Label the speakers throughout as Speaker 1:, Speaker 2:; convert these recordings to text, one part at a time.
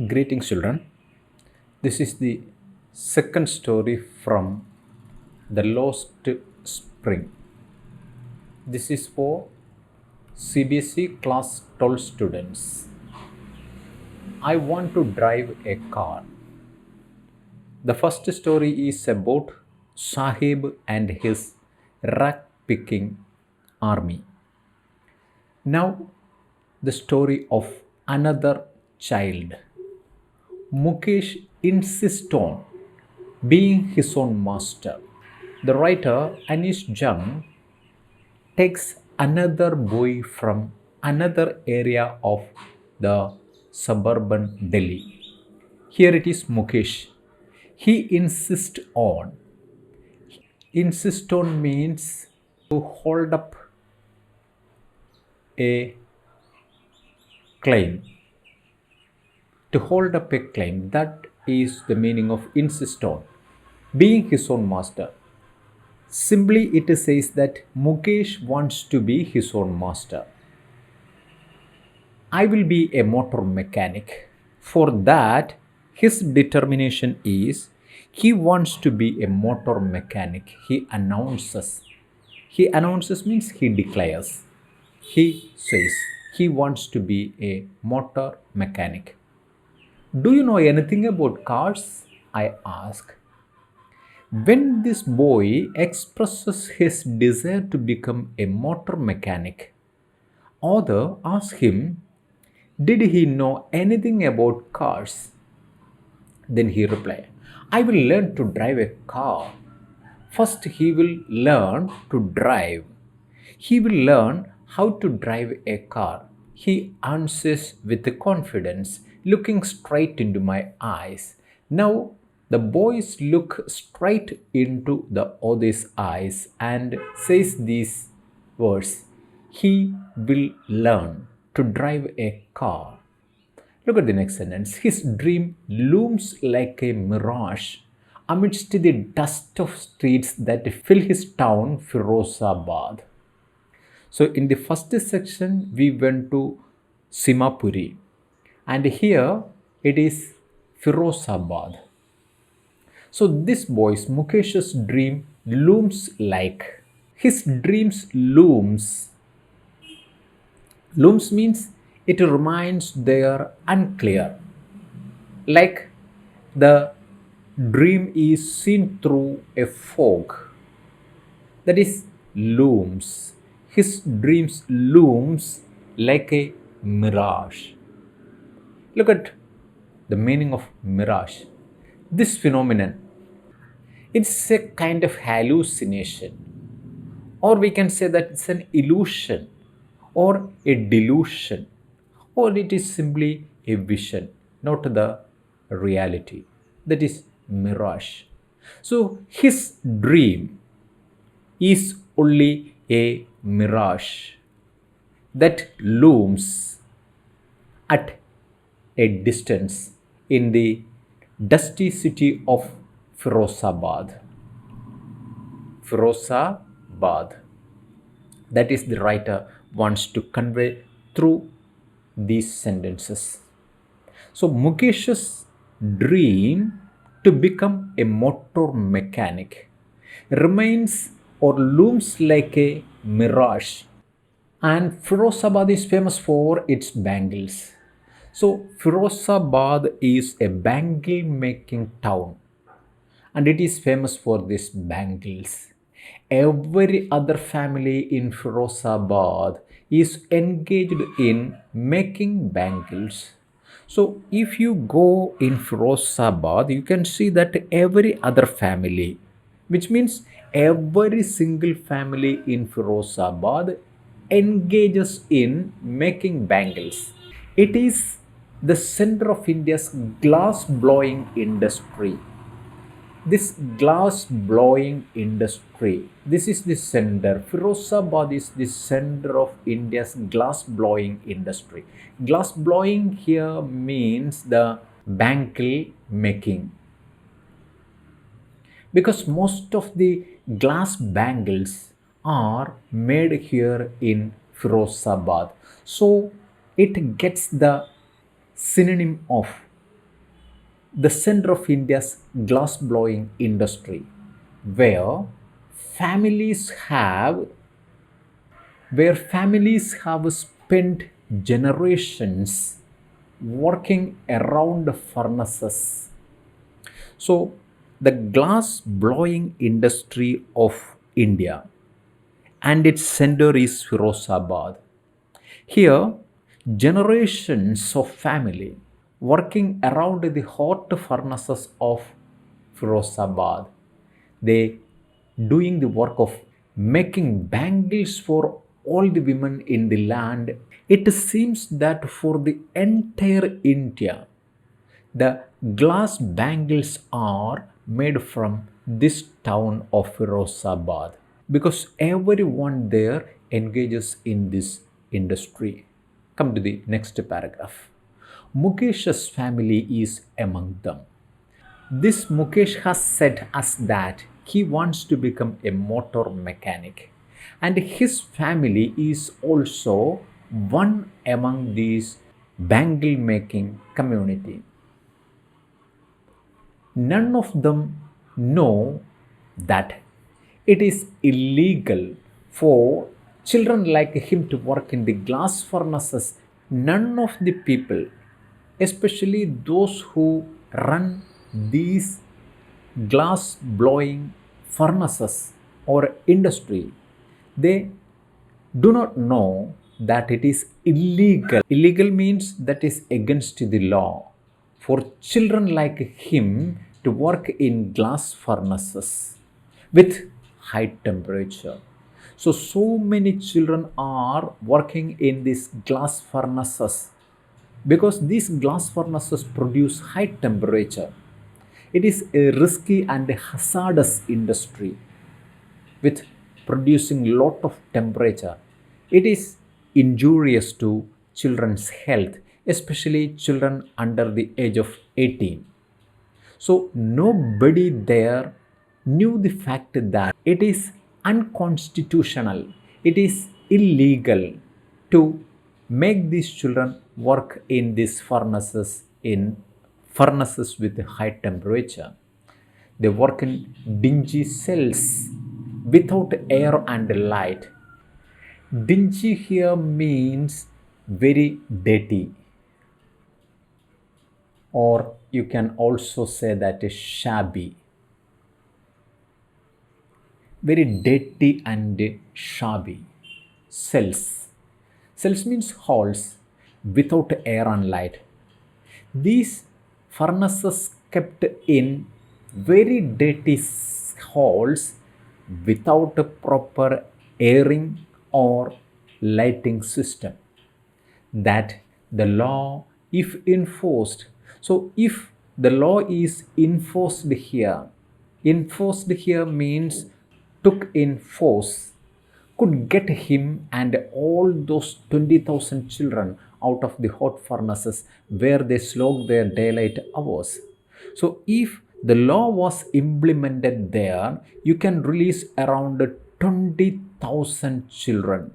Speaker 1: Greetings, children. This is the second story from The Lost Spring. This is for Cbse class 12 students. I want to drive a car. The first story is about Sahib and his rag picking army. Now, the story of another child. Mukesh insists on being his own master. The writer Anish Jung takes another boy from another area of the suburban Delhi. Here it is Mukesh. He insists on. Insist on means to hold up a claim. To hold up a claim, that is the meaning of insist on. Being his own master. Simply it says that Mukesh wants to be his own master. I will be a motor mechanic. For that, his determination is he wants to be a motor mechanic. He announces. He announces means he declares. He says he wants to be a motor mechanic. Do you know anything about cars? I ask. When this boy expresses his desire to become a motor mechanic, author asks him, did he know anything about cars? Then he replied, I will learn to drive a car. First, he will learn to drive. He will learn how to drive a car. He answers with confidence, looking straight into my eyes. Now, the boys look straight into the other's eyes and says these words. He will learn to drive a car. Look at the next sentence. His dream looms like a mirage amidst the dust of streets that fill his town, Firozabad. So, in the first section, we went to Simapuri, and here it is Firozabad. So, this boy's Mukesh's dream looms like. His dreams looms. Looms means it remains there unclear. Like the dream is seen through a fog. That is looms. His dreams looms like a mirage. Look at the meaning of mirage. This phenomenon, it's a kind of hallucination, or we can say that it's an illusion or a delusion, or it is simply a vision, not the reality. That is mirage. So his dream is only a mirage that looms at a distance in the dusty city of Firozabad. Firozabad. That is the writer wants to convey through these sentences. So Mukesh's dream to become a motor mechanic remains or looms like a mirage. And Firozabad is famous for its bangles. So Firozabad is a bangle making town, and it is famous for these bangles. Every other family in Firozabad is engaged in making bangles. So if you go in Firozabad, you can see that every other family, which means every single family in Firozabad engages in making bangles. It is the center of India's glass blowing industry. This glass blowing industry, this is the center. Firozabad is the center of India's glass blowing industry. Glass blowing here means the bangle making, because most of the glass bangles are made here in Firozabad. So it gets the synonym of the center of India's glass blowing industry, where families have where families have spent generations working around the furnaces. So, the glass blowing industry of India and its center is Firozabad. Here, generations of family working around the hot furnaces of Firozabad. They doing the work of making bangles for all the women in the land. It seems that for the entire India, the glass bangles are made from this town of Firozabad because everyone there engages in this industry. Come to the next paragraph. Mukesh's family is among them. This Mukesh has said us that he wants to become a motor mechanic, and his family is also one among these bangle making community. None of them know that it is illegal for children like him to work in the glass furnaces. None of the people, especially those who run these glass blowing furnaces or industry, they do not know that it is illegal. Illegal means that is against the law for children like him to work in glass furnaces with high temperature. So many children are working in these glass furnaces because these glass furnaces produce high temperature. It is a risky and a hazardous industry with producing lot of temperature. It is injurious to children's health, especially children under the age of 18. So nobody there knew the fact that it is unconstitutional, it is illegal to make these children work in these furnaces with a high temperature. They work in dingy cells without air and light. Dingy here means very dirty, or you can also say that is shabby. Very dirty and shabby. Cells. Cells means halls without air and light. These furnaces kept in very dirty halls without a proper airing or lighting system, that the law if enforced. So if the law is enforced here means took in force, could get him and all those 20,000 children out of the hot furnaces where they slog their daylight hours. So if the law was implemented there, you can release around 20,000 children.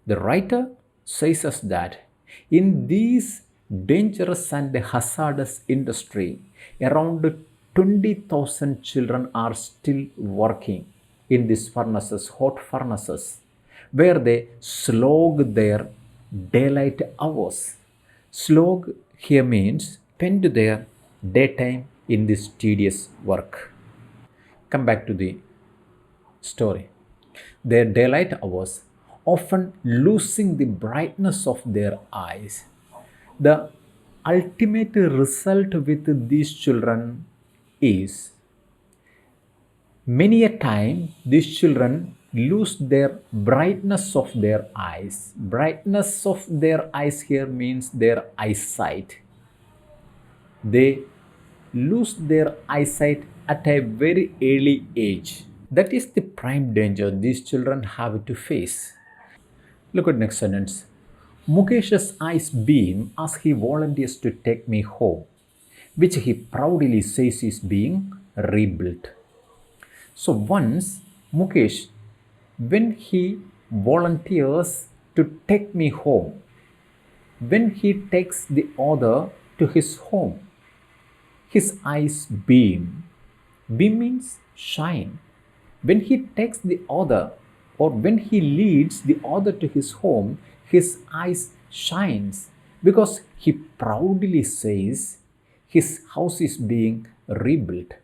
Speaker 1: The writer says us that in these dangerous and hazardous industry, around 20,000 children are still working in these furnaces, hot furnaces, where they slog their daylight hours. Slog here means spend their daytime in this tedious work. Come back to the story. Their daylight hours, often losing the brightness of their eyes. The ultimate result with these children is many a time these children lose their brightness of their eyes. Brightness of their eyes here means their eyesight. They lose their eyesight at a very early age. That is the prime danger these children have to face. Look at next sentence. Mukesh's eyes beam as he volunteers to take me home, which he proudly says is being rebuilt. So once Mukesh, when he volunteers to take me home, when he takes the order to his home, His eyes beam. Beam means shine. When he takes the other or when he leads the other to his home, his eyes shines because he proudly says his house is being rebuilt.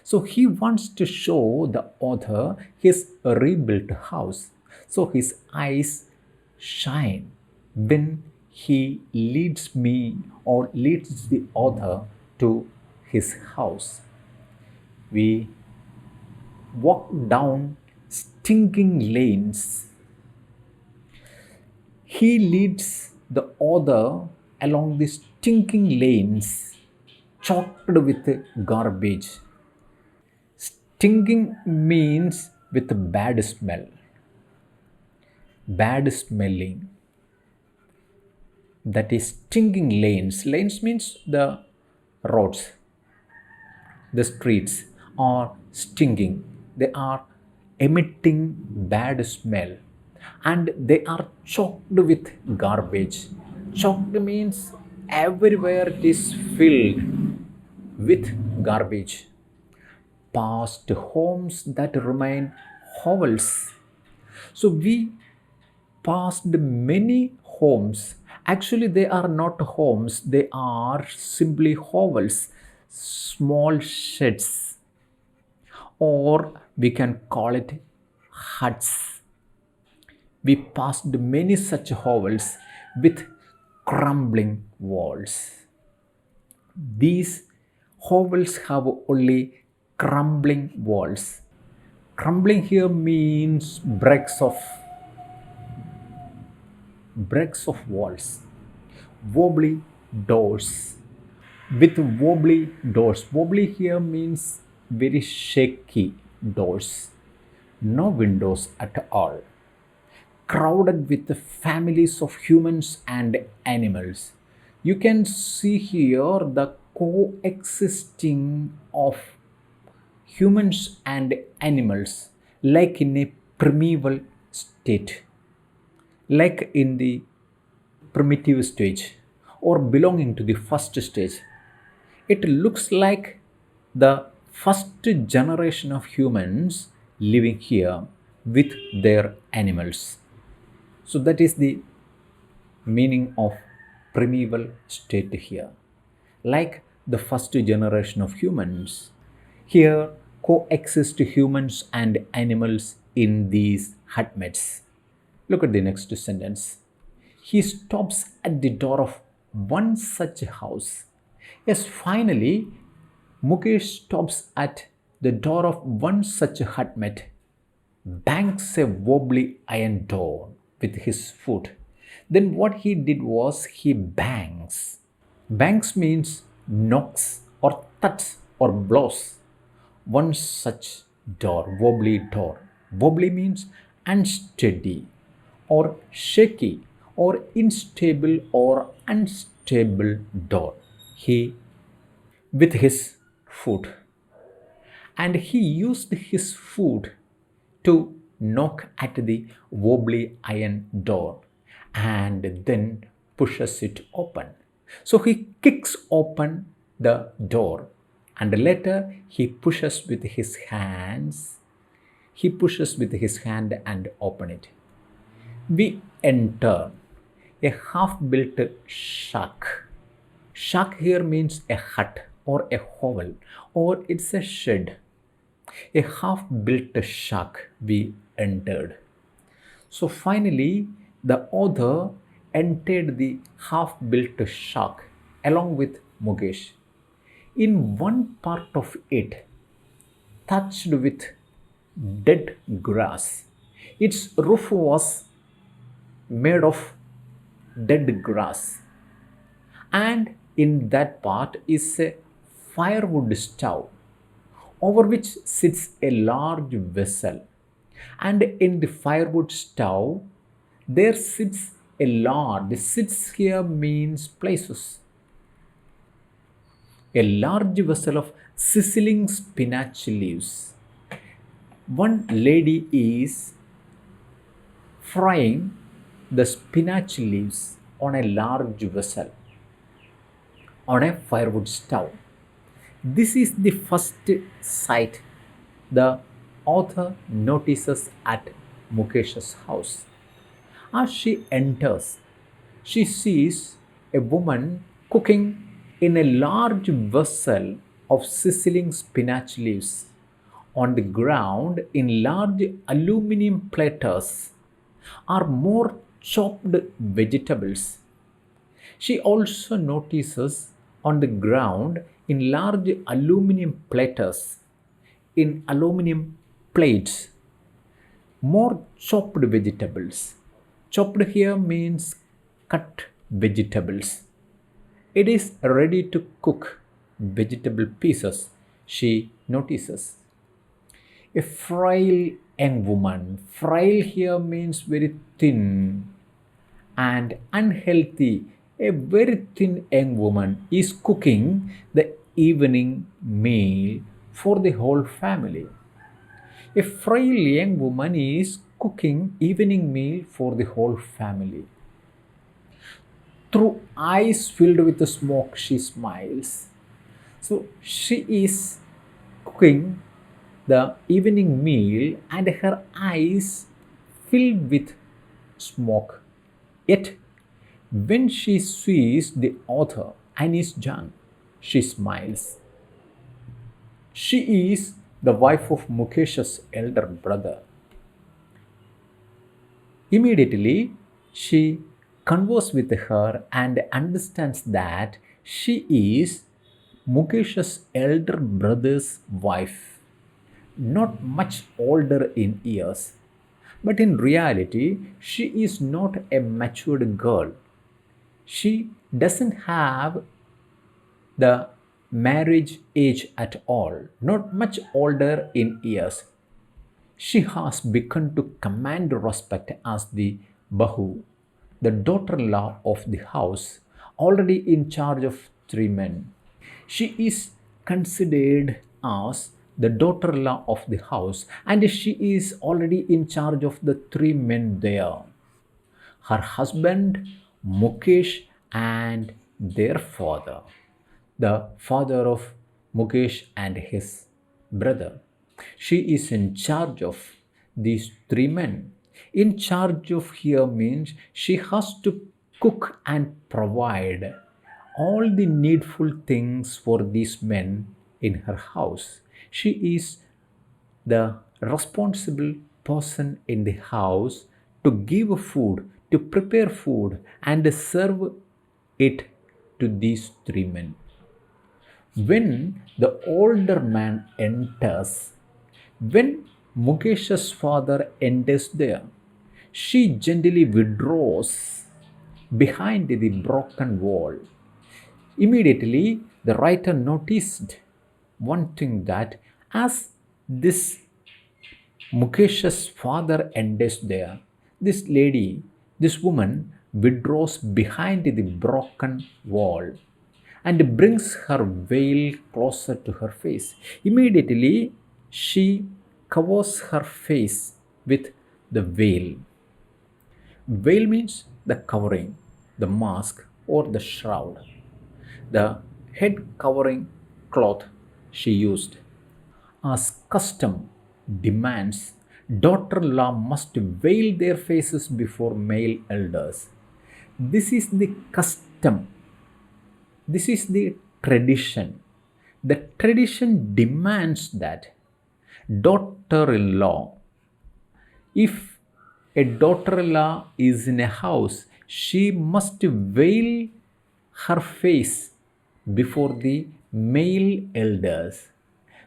Speaker 1: So he wants to show the author his rebuilt house. So his eyes shine when he leads me or leads the author to his house. We walk down stinking lanes. He leads the author along the stinking lanes choked with garbage. Stinking means with bad smell, bad smelling. That is stinking lanes. Lanes means the roads, the streets are stinking. They are emitting bad smell and they are choked with garbage. Choked means everywhere it is filled with garbage. Past homes that remain hovels. So we passed many homes. Actually, they are not homes, they are simply hovels, small sheds, or we can call it huts. We passed many such hovels with crumbling walls. These hovels have only crumbling walls. Crumbling here means breaks of walls, wobbly doors. With wobbly doors, wobbly here means very shaky doors, no windows at all, crowded with the families of humans and animals. You can see here the coexisting of humans and animals like in a primeval state, like in the primitive stage or belonging to the first stage. It looks like the first generation of humans living here with their animals. So that is the meaning of primeval state here. Like the first generation of humans, here coexist humans and animals in these hutments. Look at the next sentence. He stops at the door of one such house. Yes, finally, Mukesh stops at the door of one such hutmate, bangs a wobbly iron door with his foot. Then what he did was he bangs. Bangs means knocks or thuds or blows. One such door, wobbly door. Wobbly means unsteady or shaky or unstable or unstable door. He with his foot and he used his foot to knock at the wobbly iron door and then pushes it open. So he kicks open the door and later he pushes with his hands. He pushes with his hand and open it. We enter a half-built shack. Shack here means a hut or a hovel or it's a shed. A half-built shack we entered. So finally, the author entered the half-built shack along with Mukesh. In one part of it, touched with dead grass, its roof was made of dead grass, and in that part is a firewood stove over which sits a large vessel, and in the firewood stove there sits a large, sits here means places, a large vessel of sizzling spinach leaves. One lady is frying the spinach leaves on a large vessel on a firewood stove. This is the first sight the author notices at Mukesh's house. As she enters, she sees a woman cooking in a large vessel of sizzling spinach leaves. On the ground, in large aluminum platters, are more chopped vegetables. She also notices on the ground in large aluminum platters, in aluminum plates, more chopped vegetables. Chopped here means cut vegetables. It is ready to cook vegetable pieces, she notices. A frail young woman. Frail here means very thin and unhealthy. A very thin young woman is cooking the evening meal for the whole family. A frail young woman is cooking evening meal for the whole family. Through eyes filled with smoke, she smiles. So she is cooking the evening meal and her eyes filled with smoke. Yet, when she sees the author and is young, she smiles. She is the wife of Mukesh's elder brother. Immediately, she converses with her and understands that she is Mukesh's elder brother's wife, not much older in years. But in reality, she is not a matured girl. She doesn't have the marriage age at all, not much older in years. She has begun to command respect as the Bahu, the daughter in law of the house, already in charge of three men. She is considered as the daughter in law of the house, and she is already in charge of the three men there, her husband, Mukesh, and their father, the father of Mukesh and his brother. She is in charge of these three men. In charge of here means she has to cook and provide all the needful things for these men in her house. She is the responsible person in the house to give food, to prepare food, and serve it to these three men. When the older man enters, when Mukesh's father enters there, she gently withdraws behind the broken wall. Immediately, the writer noticed one thing that as this Mukesh's father enters there, this lady, this woman withdraws behind the broken wall and brings her veil closer to her face. Immediately, she covers her face with the veil. Veil means the covering, the mask, or the shroud, the head covering cloth she used. As custom demands, daughter in law must veil their faces before male elders. This is the custom, this is the tradition. The tradition demands that daughter in law, if a daughter in law is in a house, she must veil her face before the male elders,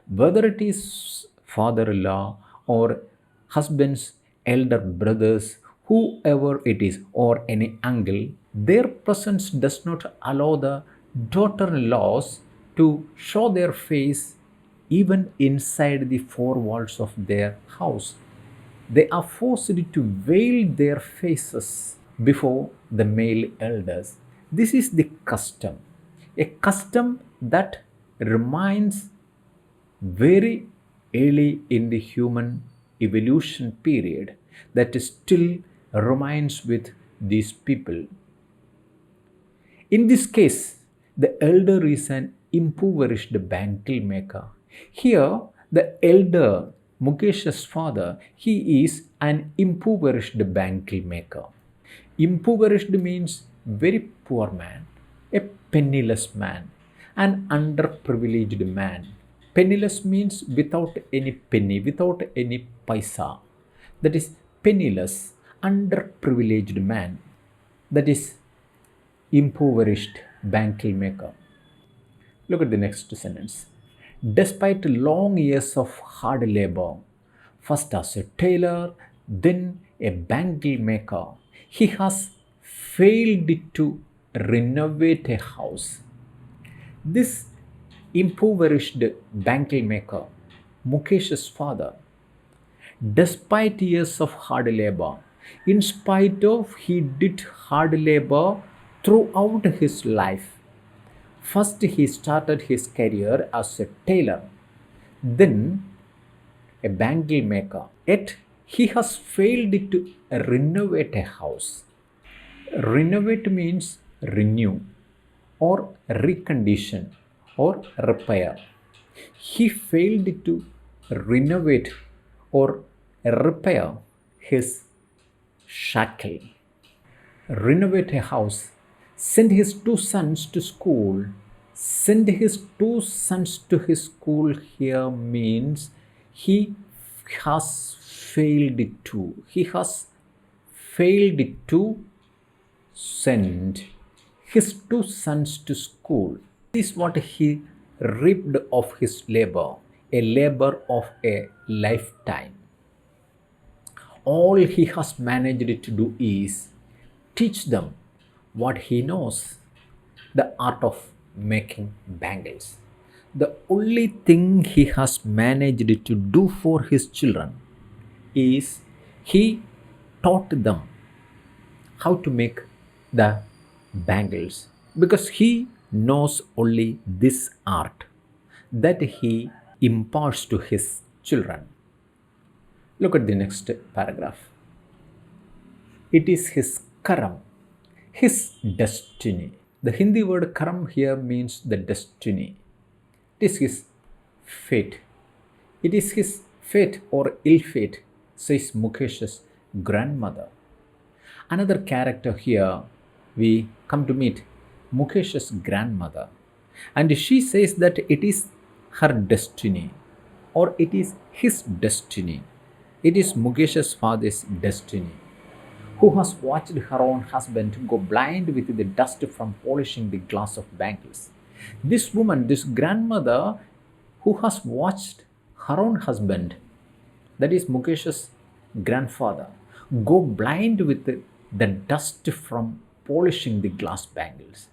Speaker 1: whether it is father in law or husband's elder brothers, whoever it is, or any uncle, their presence does not allow the daughter in laws to show their face even inside the four walls of their house. They are forced to veil their faces before the male elders. This is the custom, a custom that remains very early in the human evolution period, that still remains with these people. In this case, the elder is an impoverished bangle maker. Here, the elder Mukesh's father, he is an impoverished bangle maker. Impoverished means very poor man, a penniless man, an underprivileged man. Penniless means without any penny, without any paisa. That is penniless, underprivileged man. That is impoverished bangle maker. Look at the next sentence. Despite long years of hard labor, first as a tailor, then a bangle maker, he has failed to renovate a house. This impoverished bangle maker, Mukesh's father, despite years of hard labor, in spite of he did hard labor throughout his life. First, he started his career as a tailor, then a bangle maker. Yet, he has failed to renovate a house. Renovate means renew or recondition or repair. He failed to renovate or repair his shackle. Renovate a house, send his two sons to school. Send his two sons to his school here means he has failed to. He has failed to send his two sons to school. This is what he reaped of his labor, a labor of a lifetime. All he has managed to do is teach them what he knows, the art of making bangles. The only thing he has managed to do for his children is he taught them how to make the bangles because he knows only this art that he imparts to his children. Look at the next paragraph. It is his karam, his destiny. The Hindi word karam here means the destiny. It is his fate. It is his fate or ill fate, says Mukesh's grandmother. Another character here we come to meet Mukesh's grandmother, and she says that it is her destiny or it is his destiny. It is Mukesh's father's destiny, who has watched her own husband go blind with the dust from polishing the glass of bangles. This woman, this grandmother, who has watched her own husband, that is Mukesh's grandfather, go blind with the dust from polishing the glass bangles.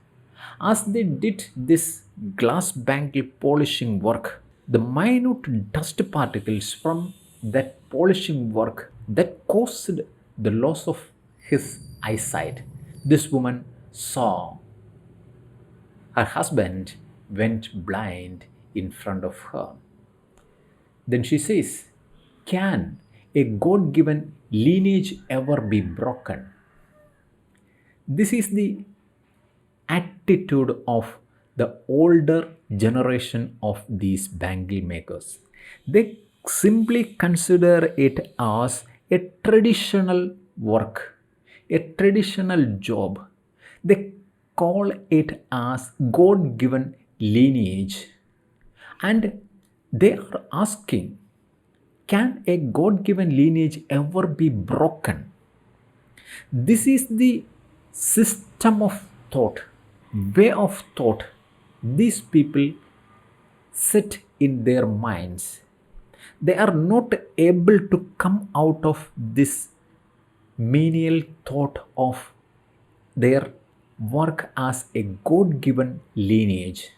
Speaker 1: As they did this glass bangle polishing work, the minute dust particles from that polishing work that caused the loss of his eyesight. This woman saw her husband went blind in front of her. Then she says, can a God given lineage ever be broken? This is the attitude of the older generation of these bangle makers. They simply consider it as a traditional work, a traditional job. They call it as God given lineage. And they are asking, can a God given lineage ever be broken? This is the system of thought, way of thought these people set in their minds. They are not able to come out of this menial thought of their work as a God given lineage.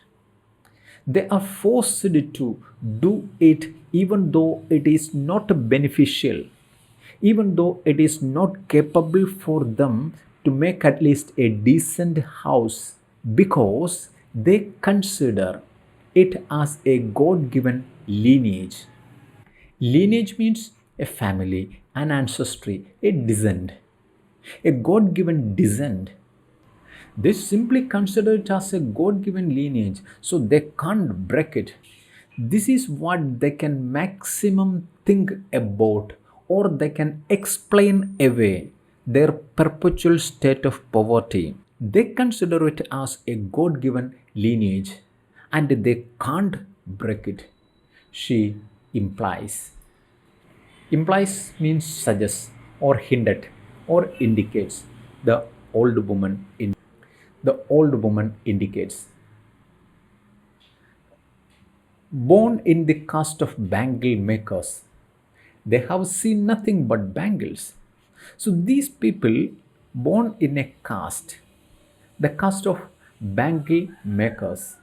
Speaker 1: They are forced to do it even though it is not beneficial, even though it is not capable for them to make at least a decent house, because they consider it as a God given lineage. Lineage means a family, an ancestry, a descent, a God given descent. They simply consider it as a God given lineage, so they can't break it. This is what they can maximum think about, or they can explain away their perpetual state of poverty. They consider it as a God given lineage and they can't break it. She implies. Implies means suggests or hint at or indicates. The old woman the old woman indicates. Born in the caste of bangle makers, they have seen nothing but bangles. So these people born in a caste, the caste of bangle makers,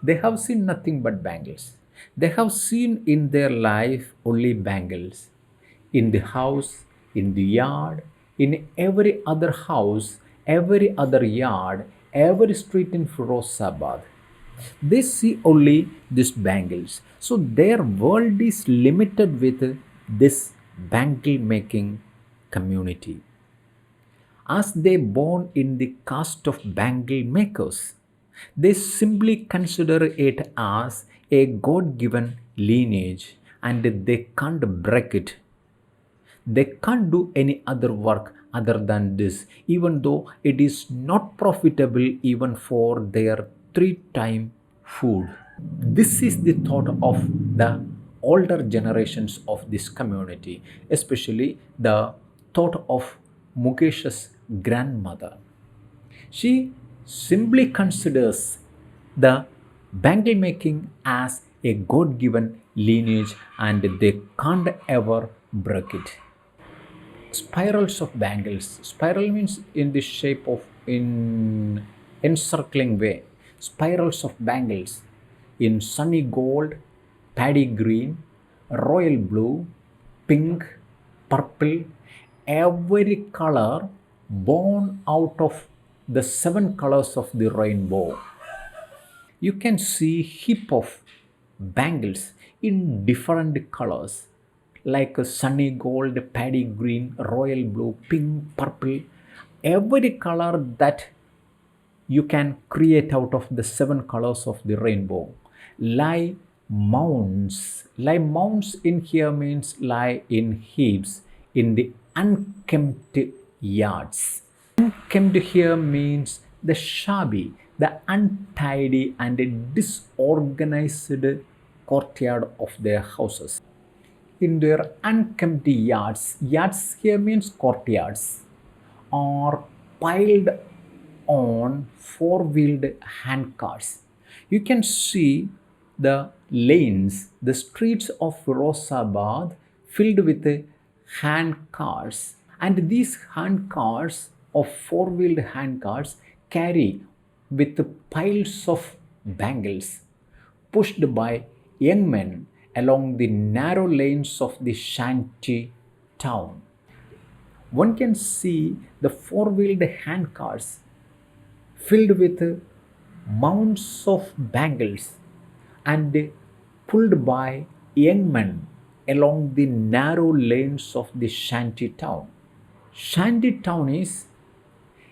Speaker 1: they have seen nothing but bangles. They have seen in their life only bangles. In the house, in the yard, in every other house, every other yard, every street in Firozabad. They see only these bangles. So their world is limited with this bangle making community. As they born in the caste of bangle makers, they simply consider it as a God given lineage and they can't break it. They can't do any other work other than this, even though it is not profitable even for their three-time food. This is the thought of the older generations of this community, especially the thought of Mukesh's grandmother. She simply considers the bangle making as a God given lineage and they can't ever break it. Spirals of bangles. Spiral means in the shape of in encircling way. Spirals of bangles in sunny gold, paddy green, royal blue, pink, purple, every color born out of the seven colors of the rainbow. You can see heap of bangles in different colors like a sunny gold, paddy green, royal blue, pink, purple, every color that you can create out of the seven colors of the rainbow. Lie mounds. Lie mounds in here means lie in heaps in the unkempt yards. Unkempt here means the shabby, the untidy and disorganized courtyard of their houses. In their unkempt yards, yards here means courtyards, are piled on four-wheeled handcarts. You can see the lanes, the streets of Firozabad filled with handcarts, and these handcarts of four-wheeled handcarts carry with piles of bangles pushed by young men along the narrow lanes of the shanty town. One can see the four-wheeled handcars filled with mounds of bangles and pulled by young men along the narrow lanes of the shanty town. Shanty town is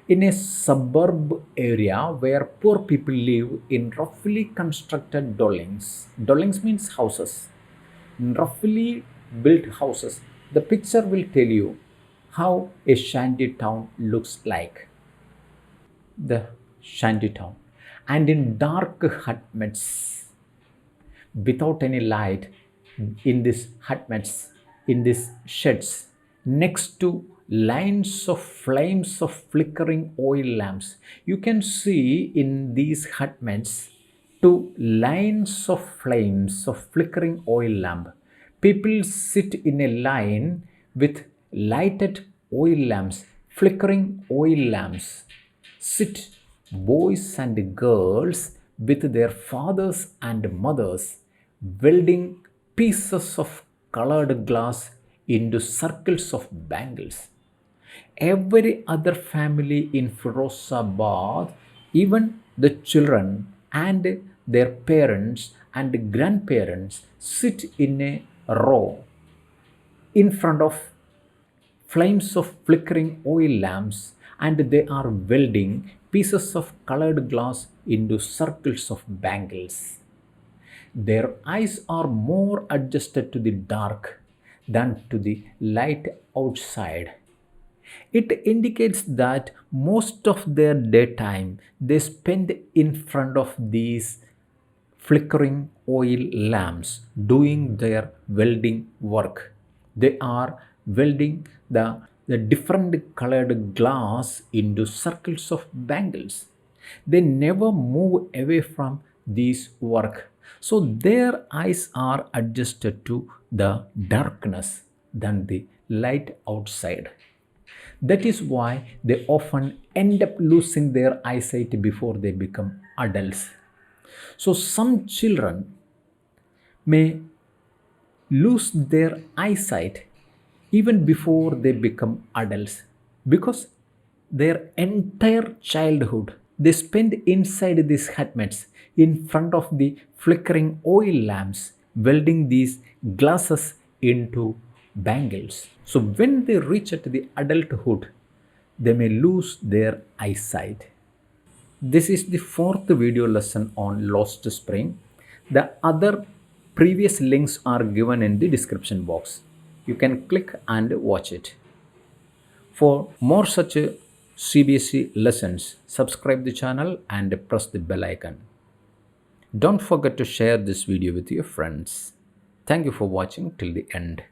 Speaker 1: in a suburb area where poor people live in roughly constructed dwellings. Dwellings means houses. Roughly built houses. The picture will tell you how a shanty town looks like. The shanty town. And in dark hutments, without any light, in these hutments, in these sheds, next to lines of flames of flickering oil lamps. You can see in these hutments two lines of flames of flickering oil lamp. People sit in a line with lighted oil lamps, flickering oil lamps. Sit boys and girls with their fathers and mothers, welding pieces of colored glass into circles of bangles. Every other family in Firozabad, even the children and their parents and grandparents, sit in a row in front of flames of flickering oil lamps and they are welding pieces of colored glass into circles of bangles. Their eyes are more adjusted to the dark than to the light outside. It indicates that most of their daytime they spend in front of these flickering oil lamps doing their welding work. They are welding the different colored glass into circles of bangles. They never move away from this work. So their eyes are adjusted to the darkness than the light outside. That is why they often end up losing their eyesight before they become adults. So, some children may lose their eyesight even before they become adults because their entire childhood they spend inside these helmets in front of the flickering oil lamps, welding these glasses into bangles. So, when they reach at the adulthood, they may lose their eyesight. This is the fourth video lesson on Lost Spring. The other previous links are given in the description box. You can click and watch it. For more such CBSE lessons, subscribe the channel and press the bell icon. Don't forget to share this video with your friends. Thank you for watching till the end.